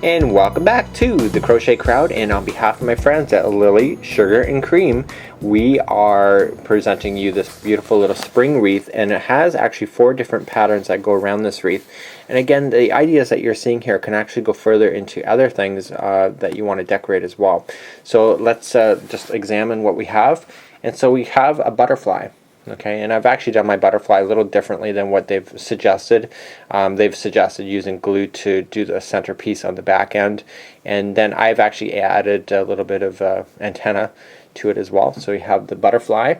And welcome back to the Crochet Crowd, and on behalf of my friends at Lily Sugar and Cream, we are presenting you this beautiful little spring wreath, and it has actually 4 different patterns that go around this wreath. And again, the ideas that you're seeing here can actually go further into other things that you want to decorate as well. So let's just examine what we have. And so we have a butterfly. Okay, and I've actually done my butterfly a little differently than what they've suggested. They've suggested using glue to do the centerpiece on the back end, and then I've actually added a little bit of antenna to it as well. So you have the butterfly,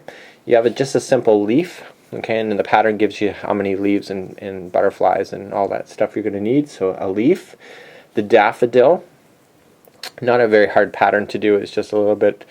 you have just a simple leaf, okay, and then the pattern gives you how many leaves and butterflies and all that stuff you're going to need. So a leaf, the daffodil. Not a very hard pattern to do. It's just a little bit,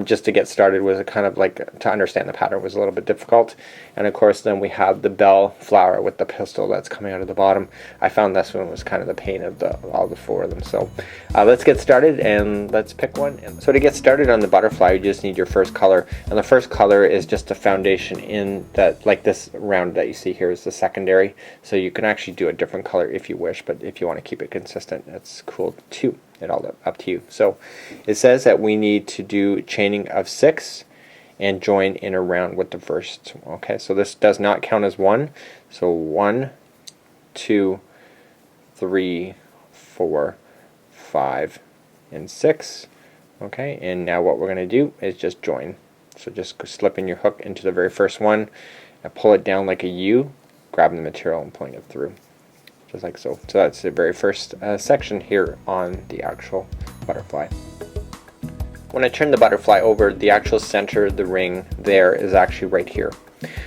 just to get started was kind of like, to understand the pattern was a little bit difficult. And of course then we have the bell flower with the pistil that's coming out of the bottom. I found this one was kind of the pain of all the 4 of them. So let's get started and let's pick one. And so to get started on the butterfly, you just need your first color, and the first color is just a foundation in that, like this round that you see here is the secondary. So you can actually do a different color if you wish, but if you want to keep it consistent, that's cool too. It all up to you. So it says that we need to do chaining of 6 and join in a round with the first. Okay, so this does not count as 1. So 1, 2, 3, 4, 5, and 6. Okay, and now what we're going to do is just join. So just slip in your hook into the very first one and pull it down like a U, grabbing the material and pulling it through. Just like so. So that's the very first section here on the actual butterfly. When I turn the butterfly over, the actual center of the ring there is actually right here.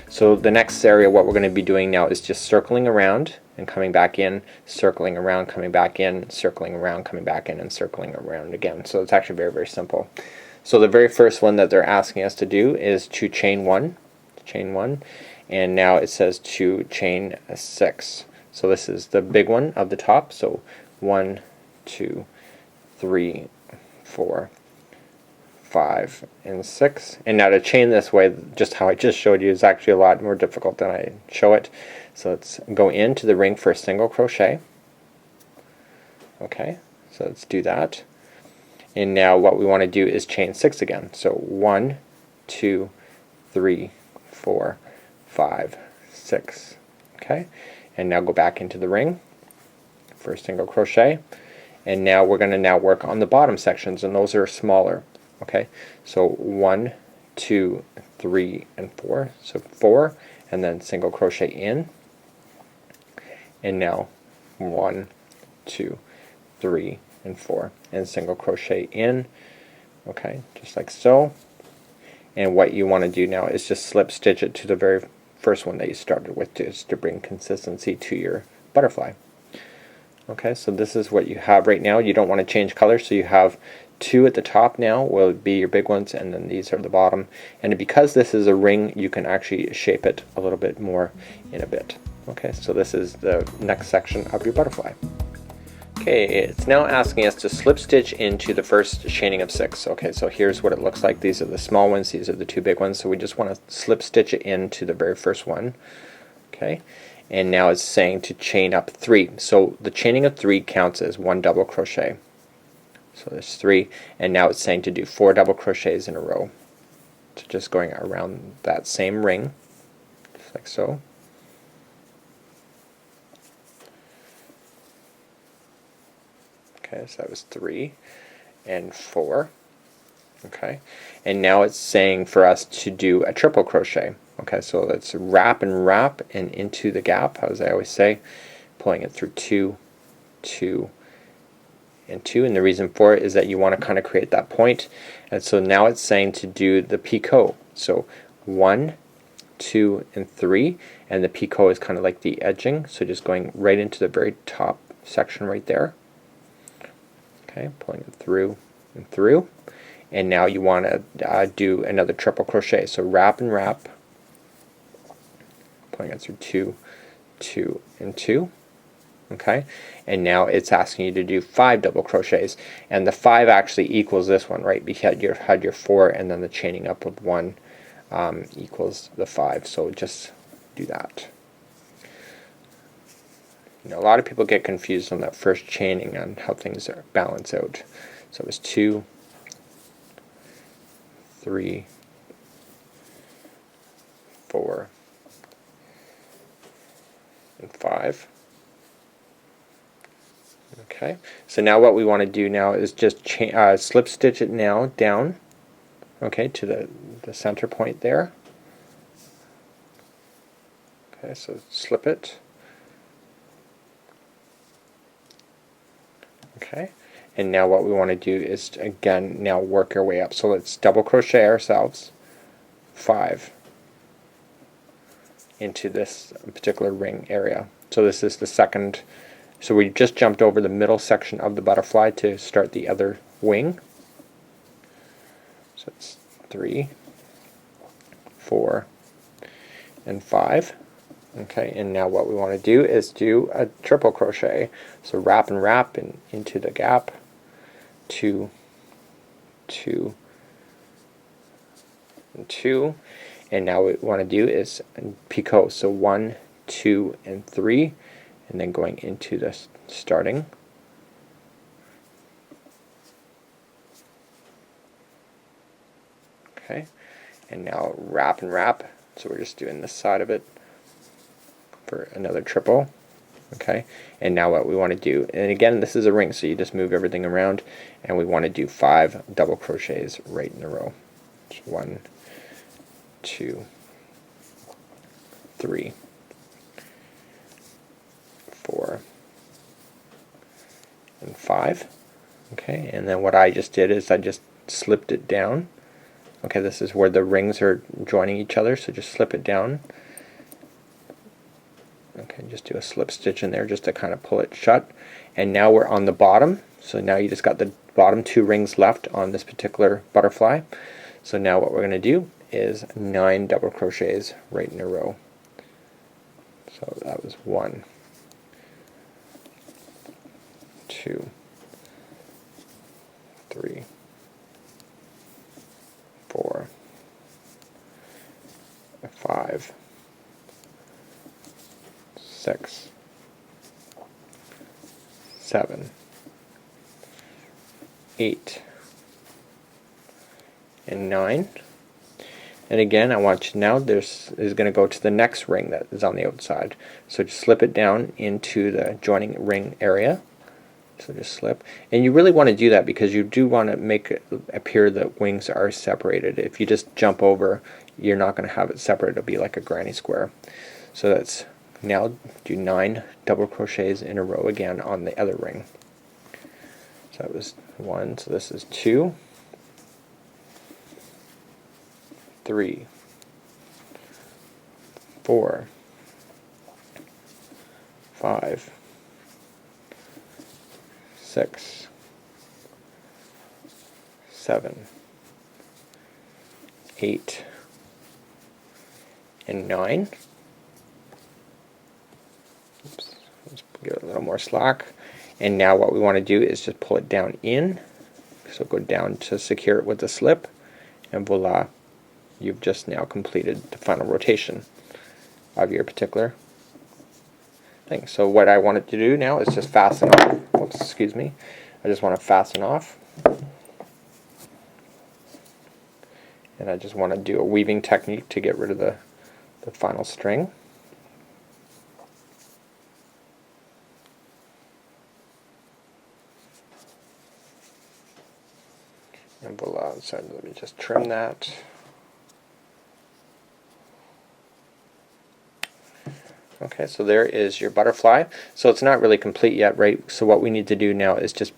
So the next area, what we're going to be doing now is just circling around and coming back in, circling around, coming back in, circling around, coming back in, and circling around again. So it's actually very, very simple. So the very first one that they're asking us to do is to chain 1, and now it says to chain 6. So this is the big one of the top. So 1, 2, 3, 4, 5, and 6. And now to chain this way, just how I just showed you, is actually a lot more difficult than I show it. So let's go into the ring for a single crochet. Okay, so let's do that. And now what we want to do is chain 6 again. So 1, 2, 3, 4, 5, 6. Okay. And now go back into the ring for a single crochet, and now we're going to work on the bottom sections, and those are smaller. Okay, so 1, 2, 3, and 4. So 4, and then single crochet in, and now 1, 2, 3, and 4, and single crochet in. Okay, just like so. And what you want to do now is just slip stitch it to the very first one that you started with, just to bring consistency to your butterfly. Okay, so this is what you have right now. You don't want to change colors, so you have 2 at the top now will be your big ones, and then these are the bottom. And because this is a ring, you can actually shape it a little bit more in a bit. Okay, so this is the next section of your butterfly. Okay, it's now asking us to slip stitch into the first chaining of 6. Okay, so here's what it looks like. These are the small ones, these are the 2 big ones. So we just want to slip stitch it into the very first one. Okay, and now it's saying to chain up 3. So the chaining of 3 counts as 1 double crochet. So there's 3, and now it's saying to do 4 double crochets in a row. So just going around that same ring, just like so. Okay, so that was 3 and 4. Okay, and now it's saying for us to do a triple crochet. Okay, so let's wrap and into the gap, as I always say, pulling it through 2, 2, and 2. And the reason for it is that you want to kind of create that point. And so now it's saying to do the picot. So 1, 2, and 3, and the picot is kind of like the edging. So just going right into the very top section right there. Okay, pulling it through and through, and now you want to do another triple crochet. So wrap, pulling it through 2, 2, and 2. Okay, and now it's asking you to do 5 double crochets, and the 5 actually equals this one, right? Because you had your 4, and then the chaining up of 1 equals the 5. So just do that. You know, a lot of people get confused on that first chaining on how things are balance out. So it was 2, 3, 4, and 5. Okay, so now what we want to do now is just slip stitch it now down, okay, to the center point there. Okay, so slip it. Okay, and now what we want to do is again now work our way up. So let's double crochet ourselves 5 into this particular ring area. So this is the second. So we just jumped over the middle section of the butterfly to start the other wing. So it's 3, 4, and 5. Okay, and now what we want to do is do a triple crochet. So wrap and wrap into the gap. 2, 2, and 2. And now what we want to do is picot. So 1, 2, and 3. And then going into the starting. Okay, and now wrap and wrap. So we're just doing this side of it for another triple. Okay, and now what we want to do, and again this is a ring, so you just move everything around, and we want to do 5 double crochets right in a row. 1, 2, 3, 4, and 5. Okay, and then what I just did is I just slipped it down. Okay, this is where the rings are joining each other, so just slip it down. Okay, just do a slip stitch in there just to kind of pull it shut. And now we're on the bottom, so now you just got the bottom 2 rings left on this particular butterfly. So now what we're going to do is 9 double crochets right in a row. So that was 1, 2, 3, 4, 5, 6, 7, 8, and 9. And again, I want you now, this is going to go to the next ring that is on the outside. So just slip it down into the joining ring area. So just slip. And you really want to do that because you do want to make it appear that wings are separated. If you just jump over, you're not going to have it separate. It'll be like a granny square. So that's, now do 9 double crochets in a row again on the other ring. So that was 1, so this is 2, 3, 4, 5, 6, 7, 8, and 9. Oops, let's give it a little more slack. And now what we want to do is just pull it down in. So go down to secure it with the slip, and voila, you've just now completed the final rotation of your particular thing. So what I wanted to do now is just fasten off. Oops, excuse me. I just want to fasten off. And I just want to do a weaving technique to get rid of the final string. And voila, so let me just trim that. Okay, so there is your butterfly. So it's not really complete yet, right? So what we need to do now is just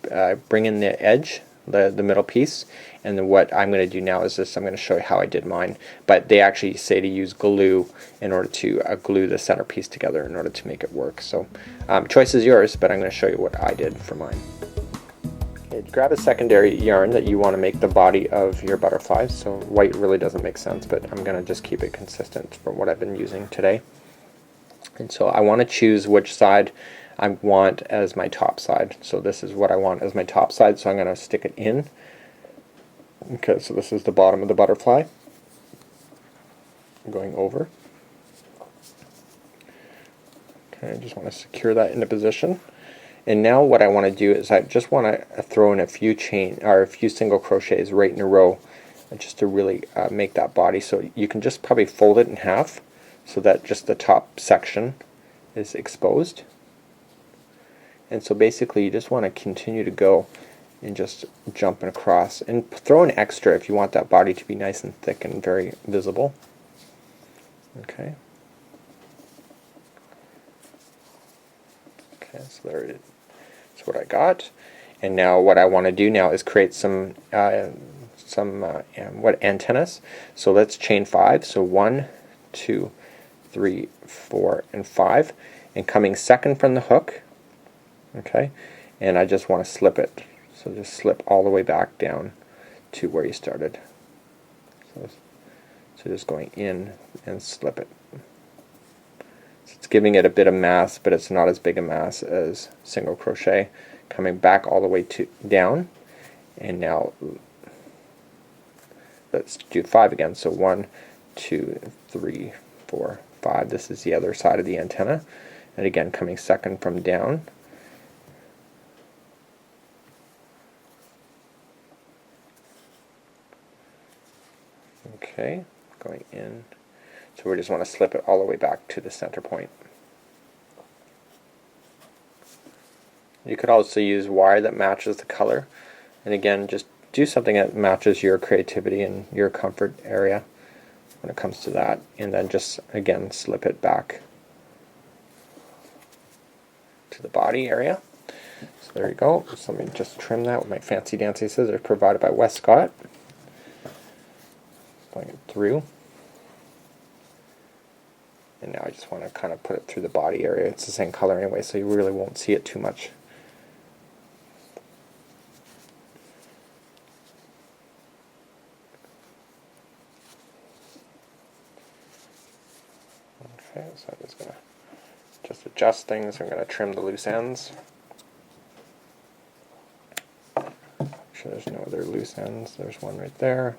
bring in the edge, the middle piece, and then what I'm going to do now is this. I'm going to show you how I did mine. But they actually say to use glue in order to glue the center piece together in order to make it work. So choice is yours, but I'm going to show you what I did for mine. Okay, grab a secondary yarn that you want to make the body of your butterfly. So white really doesn't make sense, but I'm going to just keep it consistent from what I've been using today. And so I want to choose which side I want as my top side. So this is what I want as my top side, so I'm going to stick it in. Okay, so this is the bottom of the butterfly. I'm going over. Okay, I just want to secure that into position. And now what I want to do is I just want to throw in a few single crochets right in a row, just to really make that body. So you can just probably fold it in half so that just the top section is exposed. And so basically you just want to continue to go and just jumping across, and throw an extra if you want that body to be nice and thick and very visible. Okay. Okay, so there it is. That's what I got. And now what I want to do now is create some antennas. So let's chain 5. So 1, 2, 3, 4, and 5, and coming second from the hook. Okay, and I just want to slip it. So just slip all the way back down to where you started. So just going in and slip it. So it's giving it a bit of mass, but it's not as big a mass as single crochet. Coming back all the way down, and now let's do 5 again. So 1, 2, 3, 4, 5. This is the other side of the antenna, and again coming second from down. Okay, going in. So we just want to slip it all the way back to the center point. You could also use wire that matches the color, and again just do something that matches your creativity and your comfort area when it comes to that, and then just again slip it back to the body area. So there you go. So let me just trim that with my fancy dancy scissors provided by Westcott. Going it through, and now I just want to kind of put it through the body area. It's the same color anyway, so you really won't see it too much. Okay, so I'm just going to adjust things. I'm going to trim the loose ends. Make sure there's no other loose ends. There's one right there.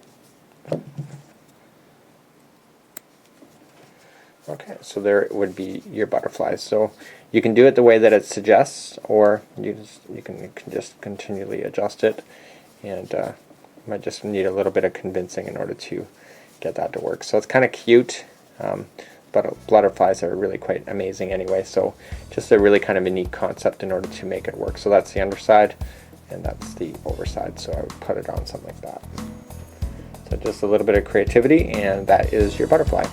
Okay, so there would be your butterflies. So you can do it the way that it suggests, or you can just continually adjust it, and might just need a little bit of convincing in order to get that to work. So it's kind of cute, but butterflies are really quite amazing anyway. So just a really kind of a neat concept in order to make it work. So that's the underside, and that's the overside. So I would put it on something like that. So just a little bit of creativity, and that is your butterfly.